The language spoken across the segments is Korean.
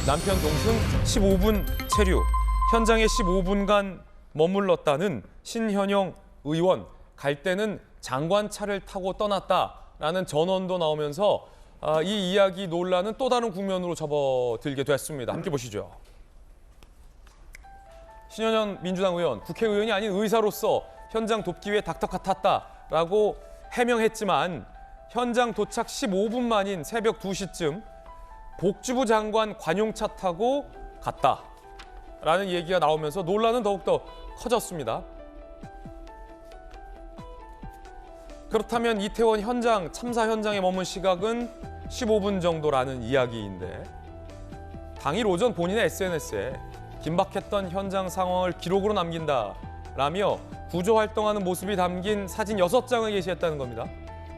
남편 동승 15분 체류, 현장에 15분간 머물렀다는 신현영 의원, 갈 때는 장관차를 타고 떠났다라는 전언도 나오면서 이 이야기 논란은 또 다른 국면으로 접어들게 됐습니다. 함께 보시죠. 신현영 민주당 의원, 국회의원이 아닌 의사로서 현장 돕기 위해 닥터카 탔다라고 해명했지만 현장 도착 15분 만인 새벽 2시쯤 복지부 장관 관용차 타고 갔다라는 얘기가 나오면서 논란은 더욱더 커졌습니다. 그렇다면 이태원 현장, 참사 현장에 머문 시각은 15분 정도라는 이야기인데 당일 오전 본인의 SNS에 긴박했던 현장 상황을 기록으로 남긴다라며 구조활동하는 모습이 담긴 사진 6장을 게시했다는 겁니다.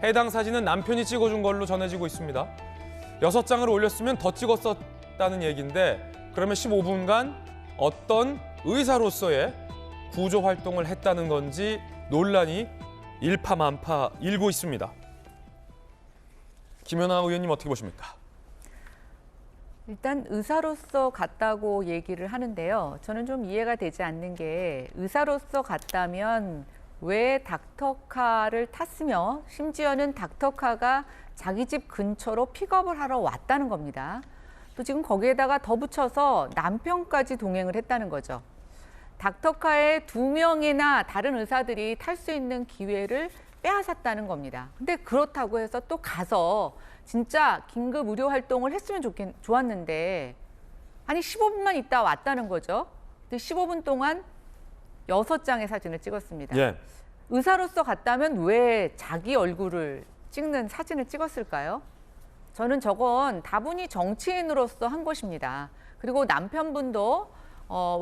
해당 사진은 남편이 찍어준 걸로 전해지고 있습니다. 6장을 올렸으면 더 찍었었다는 얘기인데 그러면 15분간 어떤 의사로서의 구조활동을 했다는 건지 논란이 일파만파 일고 있습니다. 김연아 의원님 어떻게 보십니까? 일단 의사로서 갔다고 얘기를 하는데요. 저는 좀 이해가 되지 않는 게 의사로서 갔다면 왜 닥터카를 탔으며 심지어는 닥터카가 자기 집 근처로 픽업을 하러 왔다는 겁니다. 또 지금 거기에다가 더 붙여서 남편까지 동행을 했다는 거죠. 닥터카에 2명이나 다른 의사들이 탈 수 있는 기회를 빼앗았다는 겁니다. 근데 그렇다고 해서 또 가서 진짜 긴급 의료 활동을 했으면 좋았는데 아니 15분만 있다 왔다는 거죠. 근데 15분 동안 6장의 사진을 찍었습니다. 예. 의사로서 갔다면 왜 자기 얼굴을 찍는 사진을 찍었을까요? 저는 저건 다분히 정치인으로서 한 것입니다. 그리고 남편분도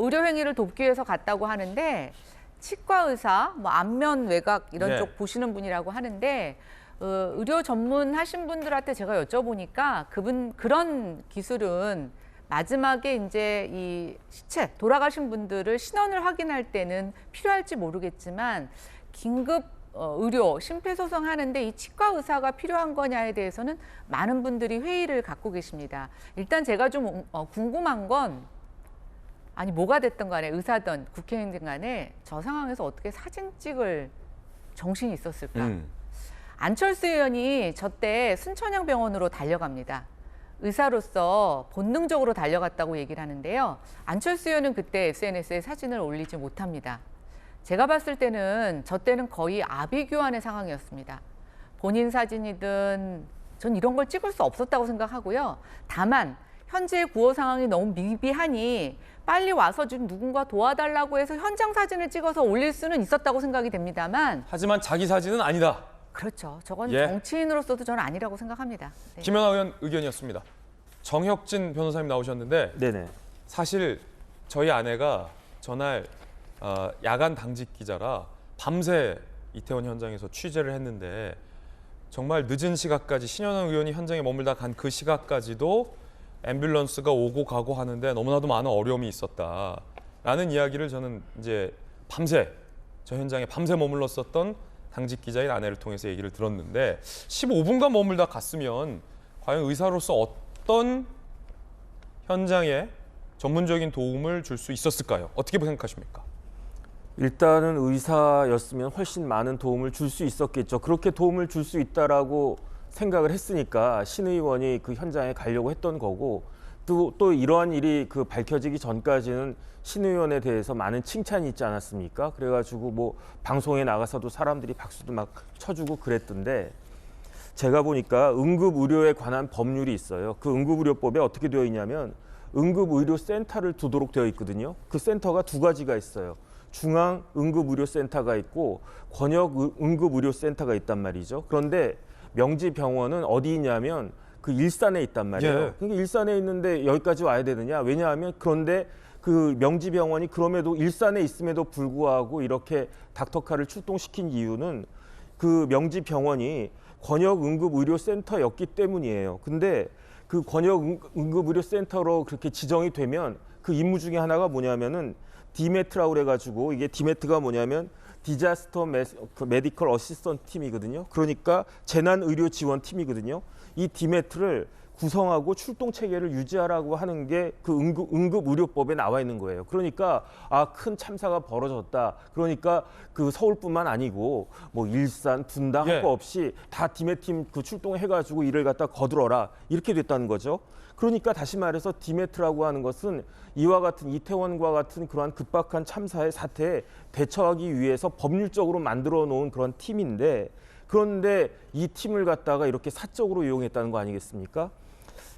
의료 행위를 돕기 위해서 갔다고 하는데 치과 의사, 안면 외곽 이런 네. 쪽 보시는 분이라고 하는데 의료 전문하신 분들한테 제가 여쭤보니까 그런 기술은 마지막에 이제 이 시체 돌아가신 분들을 신원을 확인할 때는 필요할지 모르겠지만 긴급 의료 심폐소생하는데 이 치과 의사가 필요한 거냐에 대해서는 많은 분들이 회의를 갖고 계십니다. 일단 제가 좀 궁금한 건 아니 뭐가 됐든 간에 의사든 국회의원든 간에 저 상황에서 어떻게 사진 찍을 정신이 있었을까? 안철수 의원이 저때 순천향병원으로 달려갑니다. 의사로서 본능적으로 달려갔다고 얘기를 하는데요. 안철수 의원은 그때 SNS에 사진을 올리지 못합니다. 제가 봤을 때는 저 때는 거의 아비규환의 상황이었습니다. 본인 사진이든 전 이런 걸 찍을 수 없었다고 생각하고요. 다만 현재의 구호 상황이 너무 미비하니 빨리 와서 좀 누군가 도와달라고 해서 현장 사진을 찍어서 올릴 수는 있었다고 생각이 됩니다만 하지만 자기 사진은 아니다. 그렇죠. 저건 예. 정치인으로서도 저는 아니라고 생각합니다. 네. 김연아 의원 의견이었습니다. 정혁진 변호사님 나오셨는데 네네. 사실 저희 아내가 전날 야간 당직 기자라 밤새 이태원 현장에서 취재를 했는데 정말 늦은 시각까지 신현영 의원이 현장에 머물다 간 그 시각까지도 앰뷸런스가 오고 가고 하는데 너무나도 많은 어려움이 있었다라는 이야기를 저는 이제 밤새 저 현장에 밤새 머물렀었던 당직 기자인 아내를 통해서 얘기를 들었는데 15분간 머물다 갔으면 과연 의사로서 어떤 현장에 전문적인 도움을 줄 수 있었을까요? 어떻게 생각하십니까? 일단은 의사였으면 훨씬 많은 도움을 줄 수 있었겠죠. 그렇게 도움을 줄 수 있다라고 생각을 했으니까 신 의원이 그 현장에 가려고 했던 거고 또 이러한 일이 밝혀지기 전까지는 신 의원에 대해서 많은 칭찬이 있지 않았습니까? 그래가지고 뭐 방송에 나가서도 사람들이 박수도 막 쳐주고 그랬던데 제가 보니까 응급의료에 관한 법률이 있어요. 그 응급의료법에 어떻게 되어 있냐면 응급의료센터를 두도록 되어 있거든요. 그 센터가 2가지가 있어요. 중앙응급의료센터가 있고 권역응급의료센터가 있단 말이죠. 그런데 명지병원은 어디 있냐면 그 일산에 있단 말이에요. 예. 그러니까 일산에 있는데 여기까지 와야 되느냐? 왜냐하면 그런데 그 명지병원이 그럼에도 일산에 있음에도 불구하고 이렇게 닥터카를 출동시킨 이유는 그 명지병원이 권역응급의료센터였기 때문이에요. 근데 그 권역응급의료센터로 그렇게 지정이 되면 그 임무 중에 하나가 뭐냐면은 디메트라고 그래가지고 이게 디메트가 뭐냐면 디자스터 메디컬 어시스턴트 팀이거든요. 그러니까 재난의료 지원 팀이거든요. 이 디메트를 구성하고 출동 체계를 유지하라고 하는 게 그 응급의료법에 나와 있는 거예요. 그러니까 큰 참사가 벌어졌다. 그러니까 그 서울뿐만 아니고 뭐 일산, 분당 할 거 없이 다 디메팀 그 출동해가지고 이를 갖다 거들어라 이렇게 됐다는 거죠. 그러니까 다시 말해서 디메트라고 하는 것은 이와 같은 이태원과 같은 그러한 급박한 참사의 사태에 대처하기 위해서 법률적으로 만들어 놓은 그런 팀인데 그런데 이 팀을 갖다가 이렇게 사적으로 이용했다는 거 아니겠습니까?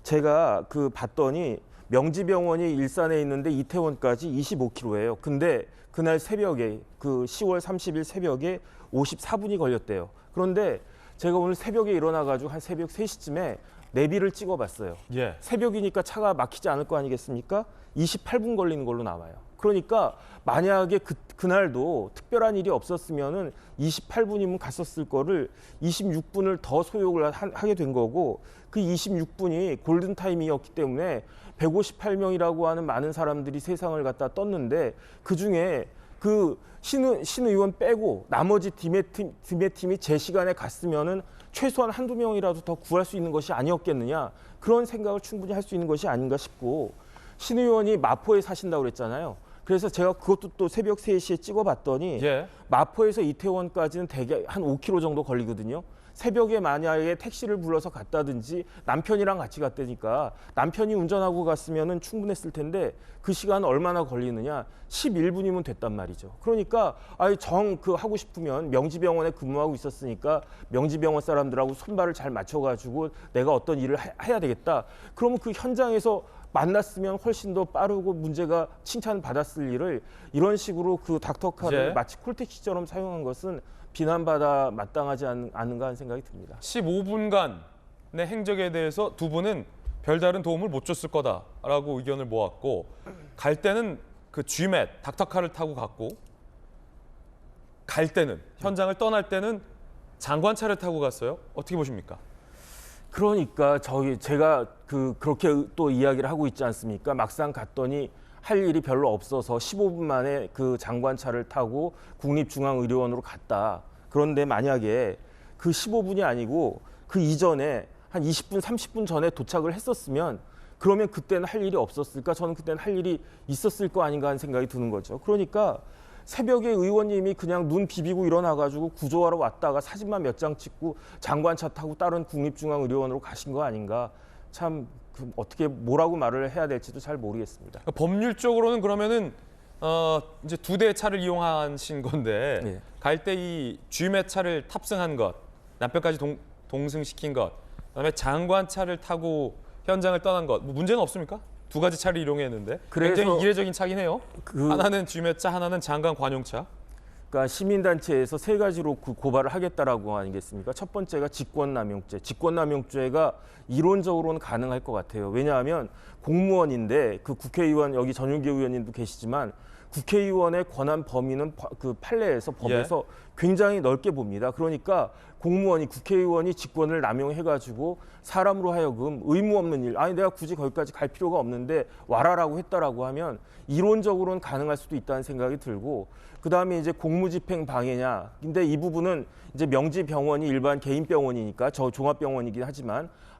제가 그 봤더니 명지병원이 일산에 있는데 이태원까지 25km예요. 근데 그날 새벽에 그 10월 30일 새벽에 54분이 걸렸대요. 그런데 제가 오늘 새벽에 일어나가지고 한 새벽 3시쯤에 내비를 찍어봤어요. 예. 새벽이니까 차가 막히지 않을 거 아니겠습니까? 28분 걸리는 걸로 나와요. 그러니까 만약에 그날도 특별한 일이 없었으면은 28분이면 갔었을 거를 26분을 더 소요를 하게 된 거고 그 26분이 골든 타임이었기 때문에 158명이라고 하는 많은 사람들이 세상을 갖다 떴는데 그 중에 그 신 의원 빼고 나머지 디메팀이 제 시간에 갔으면은 최소한 한두 명이라도 더 구할 수 있는 것이 아니었겠느냐 그런 생각을 충분히 할 수 있는 것이 아닌가 싶고 신 의원이 마포에 사신다고 그랬잖아요. 그래서 제가 그것도 또 새벽 3시에 찍어봤더니 마포에서 이태원까지는 대개 한 5km 정도 걸리거든요. 새벽에 만약에 택시를 불러서 갔다든지 남편이랑 같이 갔다니까 남편이 운전하고 갔으면 충분했을 텐데 그 시간 얼마나 걸리느냐 11분이면 됐단 말이죠. 그러니까 하고 싶으면 명지병원에 근무하고 있었으니까 명지병원 사람들하고 손발을 잘 맞춰가지고 내가 어떤 일을 해야 되겠다. 그러면 그 현장에서 만났으면 훨씬 더 빠르고 문제가 칭찬받았을 일을 이런 식으로 그 닥터카를 마치 콜택시처럼 사용한 것은 비난받아 마땅하지 않는가 하는 생각이 듭니다. 15분간의 행적에 대해서 두 분은 별다른 도움을 못 줬을 거다라고 의견을 모았고 갈 때는 그 Gmet, 닥터카를 타고 갔고 갈 때는 현장을 떠날 때는 장관차를 타고 갔어요. 어떻게 보십니까? 그러니까 제가 그렇게 또 이야기를 하고 있지 않습니까? 막상 갔더니 할 일이 별로 없어서 15분 만에 그 장관차를 타고 국립중앙의료원으로 갔다. 그런데 만약에 그 15분이 아니고 그 이전에 한 20분, 30분 전에 도착을 했었으면 그러면 그때는 할 일이 없었을까? 저는 그때는 할 일이 있었을 거 아닌가 하는 생각이 드는 거죠. 그러니까 새벽에 의원님이 그냥 눈 비비고 일어나가지고 구조하러 왔다가 사진만 몇 장 찍고 장관차 타고 다른 국립중앙의료원으로 가신 거 아닌가. 참 어떻게 뭐라고 말을 해야 될지도 잘 모르겠습니다. 법률적으로는 그러면은 이제 2대의 차를 이용하신 건데 갈 때 이 Gmet 차를 탑승한 것, 남편까지 동승시킨 것, 그다음에 장관차를 타고 현장을 떠난 것, 뭐 문제는 없습니까? 2가지 차를 이용했는데 굉장히 이례적인 차긴 해요. 하나는 Gmet 차, 하나는 장관 관용차. 그러니까 시민단체에서 3가지로 고발을 하겠다라고 아니겠습니까? 첫 번째가 직권남용죄. 직권남용죄가 이론적으로는 가능할 것 같아요. 왜냐하면 공무원인데 그 국회의원 여기 전용기 의원님도 계시지만 국회의원의 권한 범위는 그 판례에서 법에서 굉장히 넓게 봅니다. 그러니까 공무원이 국회의원이 직권을 남용해가지고 사람으로 하여금 의무 없는 일, 내가 굳이 거기까지 갈 필요가 없는데 와라라고 했다라고 하면 이론적으로는 가능할 수도 있다는 생각이 들고 그다음에 이제 공무집행 방해냐. 근데 이 부분은 이제 명지병원이 일반 개인 병원이니까 저 종합병원이긴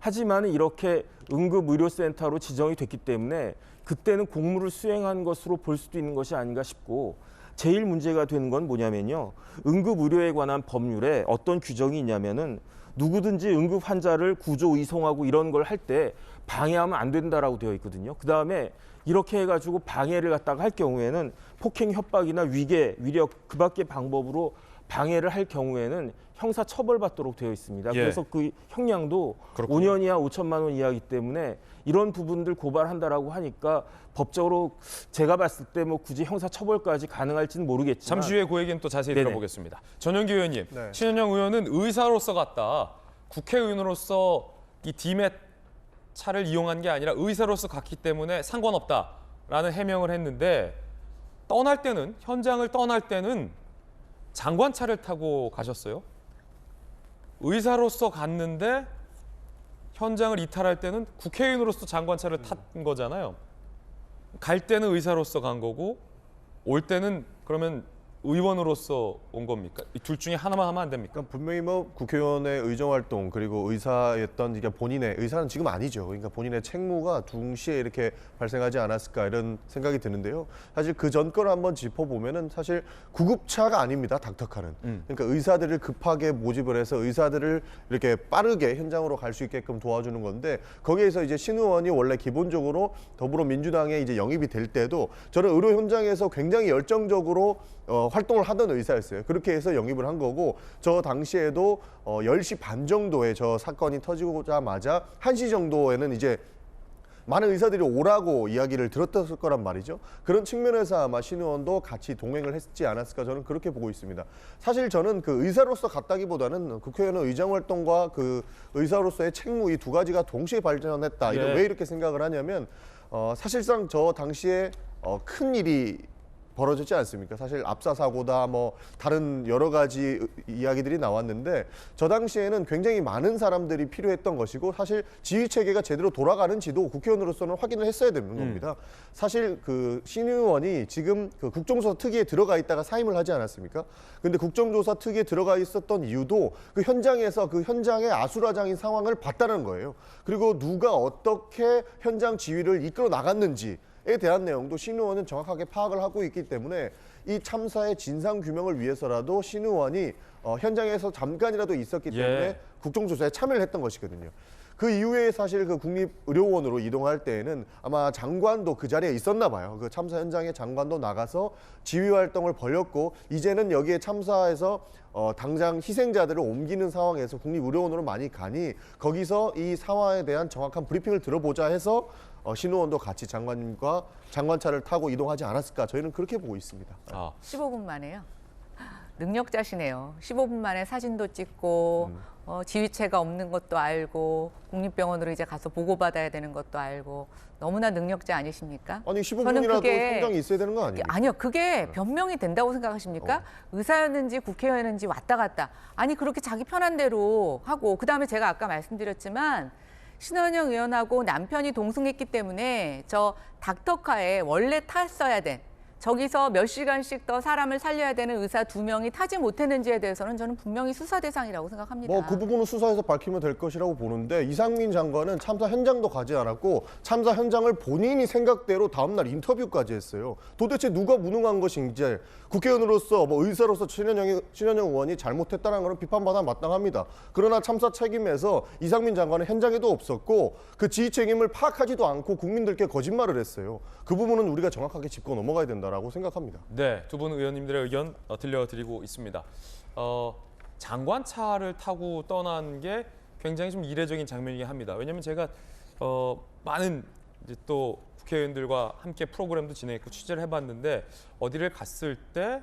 하지만 이렇게 응급의료센터로 지정이 됐기 때문에 그때는 공무를 수행한 것으로 볼 수도 있는 것이 아닌가 싶고 제일 문제가 되는 건 뭐냐면요. 응급의료에 관한 법률에 어떤 규정이 있냐면은 누구든지 응급 환자를 구조 이송하고 이런 걸 할 때 방해하면 안 된다라고 되어 있거든요. 그다음에 이렇게 해가지고 방해를 갖다가 할 경우에는 폭행, 협박이나 위계, 위력 그 밖의 방법으로 방해를 할 경우에는 형사 처벌받도록 되어 있습니다. 그래서 그 형량도 그렇군요. 5년 이하 5천만 원 이하이기 때문에 이런 부분들 고발한다라고 하니까 법적으로 제가 봤을 때 뭐 굳이 형사 처벌까지 가능할지는 모르겠지만 잠시 후에 그 얘기는 또 자세히 들어보겠습니다. 전용기 의원님, 신현영 의원은 의사로서 갔다. 국회의원으로서 이 Dmet 차를 이용한 게 아니라 의사로서 갔기 때문에 상관없다라는 해명을 했는데 현장을 떠날 때는 장관차를 타고 가셨어요. 의사로서 갔는데 현장을 이탈할 때는 국회의원으로서 장관차를 탄 거잖아요. 갈 때는 의사로서 간 거고 올 때는 그러면 의원으로서 온 겁니까? 이 둘 중에 하나만 하면 안 됩니까? 그러니까 분명히 뭐 국회의원의 의정 활동 그리고 의사였던 그러니까 본인의 의사는 지금 아니죠. 그러니까 본인의 책무가 동시에 이렇게 발생하지 않았을까 이런 생각이 드는데요. 사실 그 전 거를 한번 짚어보면은 사실 구급차가 아닙니다. 닥터카는. 그러니까 의사들을 급하게 모집을 해서 의사들을 이렇게 빠르게 현장으로 갈 수 있게끔 도와주는 건데 거기에서 이제 신 의원이 원래 기본적으로 더불어민주당에 이제 영입이 될 때도 저는 의료 현장에서 굉장히 열정적으로 활동을 하던 의사였어요. 그렇게 해서 영입을 한 거고 저 당시에도 10시 반 정도에 저 사건이 터지고자마자 1시 정도에는 이제 많은 의사들이 오라고 이야기를 들었을 거란 말이죠. 그런 측면에서 아마 신 의원도 같이 동행을 했지 않았을까 저는 그렇게 보고 있습니다. 사실 저는 그 의사로서 갔다기보다는 국회의원은 의정 활동과 그 의사로서의 책무 이 두 가지가 동시에 발전했다. 예. 왜 이렇게 생각을 하냐면 사실상 저 당시에 큰 일이 벌어졌지 않습니까? 사실 압사 사고다 뭐 다른 여러 가지 이야기들이 나왔는데 저 당시에는 굉장히 많은 사람들이 필요했던 것이고 사실 지휘 체계가 제대로 돌아가는지도 국회의원으로서는 확인을 했어야 되는 겁니다. 사실 그 신 의원이 지금 그 국정조사 특위에 들어가 있다가 사임을 하지 않았습니까? 근데 국정조사 특위에 들어가 있었던 이유도 그 현장에서 그 현장의 아수라장인 상황을 봤다는 거예요. 그리고 누가 어떻게 현장 지휘를 이끌어 나갔는지 에 대한 내용도 신 의원은 정확하게 파악을 하고 있기 때문에 이 참사의 진상 규명을 위해서라도 신 의원이 현장에서 잠깐이라도 있었기 때문에 예. 국정조사에 참여를 했던 것이거든요. 그 이후에 사실 그 국립의료원으로 이동할 때에는 아마 장관도 그 자리에 있었나 봐요. 그 참사 현장에 장관도 나가서 지휘 활동을 벌였고 이제는 여기에 참사에서 당장 희생자들을 옮기는 상황에서 국립의료원으로 많이 가니 거기서 이 상황에 대한 정확한 브리핑을 들어보자 해서 신 의원도 같이 장관님과 장관차를 타고 이동하지 않았을까 저희는 그렇게 보고 있습니다. 15분 만에요. 능력자시네요. 15분 만에 사진도 찍고 지휘체가 없는 것도 알고 국립병원으로 이제 가서 보고받아야 되는 것도 알고 너무나 능력자 아니십니까? 아니 저는 15분이라도 그게- 현장에 있어야 되는 거 아니에요? 아니요, 그게 변명이 된다고 생각하십니까? 의사였는지 국회의원인지 왔다 갔다. 아니 그렇게 자기 편한 대로 하고 그다음에 제가 아까 말씀드렸지만 신원영 의원하고 남편이 동승했기 때문에 저 닥터카에 원래 탔어야 된 저기서 몇 시간씩 더 사람을 살려야 되는 의사 2명이 타지 못했는지에 대해서는 저는 분명히 수사 대상이라고 생각합니다. 뭐 그 부분은 수사에서 밝히면 될 것이라고 보는데 이상민 장관은 참사 현장도 가지 않았고 참사 현장을 본인이 생각대로 다음날 인터뷰까지 했어요. 도대체 누가 무능한 것인지 국회의원으로서 뭐 의사로서 신현영 의원이 잘못했다는 것은 비판받아 마땅합니다. 그러나 참사 책임에서 이상민 장관은 현장에도 없었고 그 지휘 책임을 파악하지도 않고 국민들께 거짓말을 했어요. 그 부분은 우리가 정확하게 짚고 넘어가야 된다라고 생각합니다. 네, 두 분 의원님들의 의견 들려드리고 있습니다. 장관차를 타고 떠난 게 굉장히 좀 이례적인 장면이긴 합니다. 왜냐하면 제가 많은 이제 또 국회의원들과 함께 프로그램도 진행했고 취재를 해봤는데 어디를 갔을 때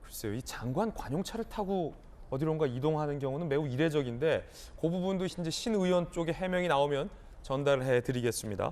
글쎄요, 이 장관 관용차를 타고 어디론가 이동하는 경우는 매우 이례적인데 그 부분도 이제 신 의원 쪽에 해명이 나오면 전달을 해드리겠습니다.